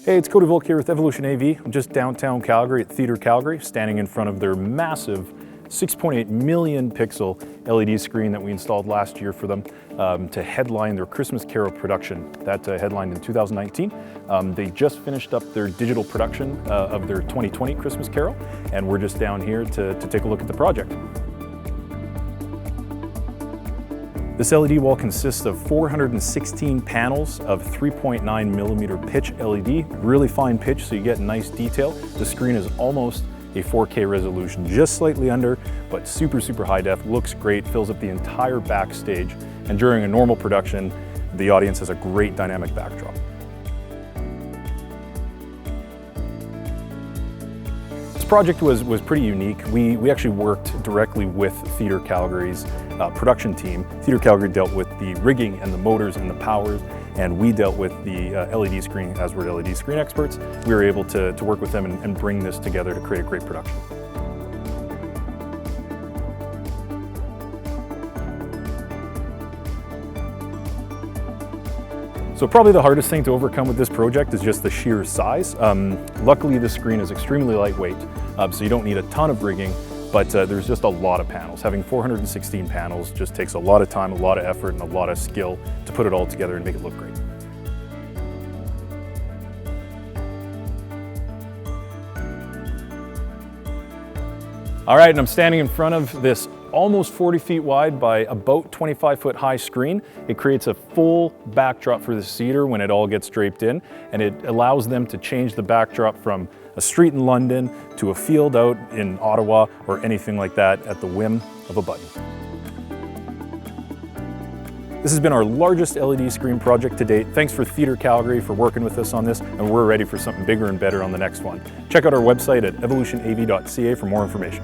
Hey, it's Cody here with Evolution AV. I'm just downtown Calgary at Theatre Calgary, standing in front of their massive 6.8 million pixel LED screen that we installed last year for them to headline their Christmas Carol production. That headlined in 2019. They just finished up their digital production of their 2020 Christmas Carol, and we're just down here to take a look at the project. This LED wall consists of 416 panels of 3.9 millimeter pitch LED, really fine pitch so you get nice detail. The screen is almost a 4K resolution, just slightly under, but super high def, looks great, fills up the entire backstage. And during a normal production, the audience has a great dynamic backdrop. This project was pretty unique. We actually worked directly with Theatre Calgary's production team. Theatre Calgary dealt with the rigging and the motors and the powers, and we dealt with the LED screen. As we're LED screen experts, we were able to work with them and bring this together to create a great production. So probably the hardest thing to overcome with this project is just the sheer size. Luckily, the screen is extremely lightweight, so you don't need a ton of rigging, but there's just a lot of panels. Having 416 panels just takes a lot of time, a lot of effort, and a lot of skill to put it all together and make it look great. All right, and I'm standing in front of this almost 40 feet wide by about 25-foot high screen. It creates a full backdrop for the cedar when it all gets draped in, and it allows them to change the backdrop from a street in London to a field out in Ottawa or anything like that at the whim of a button. This has been our largest LED screen project to date. Thanks for Theatre Calgary for working with us on this, and we're ready for something bigger and better on the next one. Check out our website at evolutionav.ca for more information.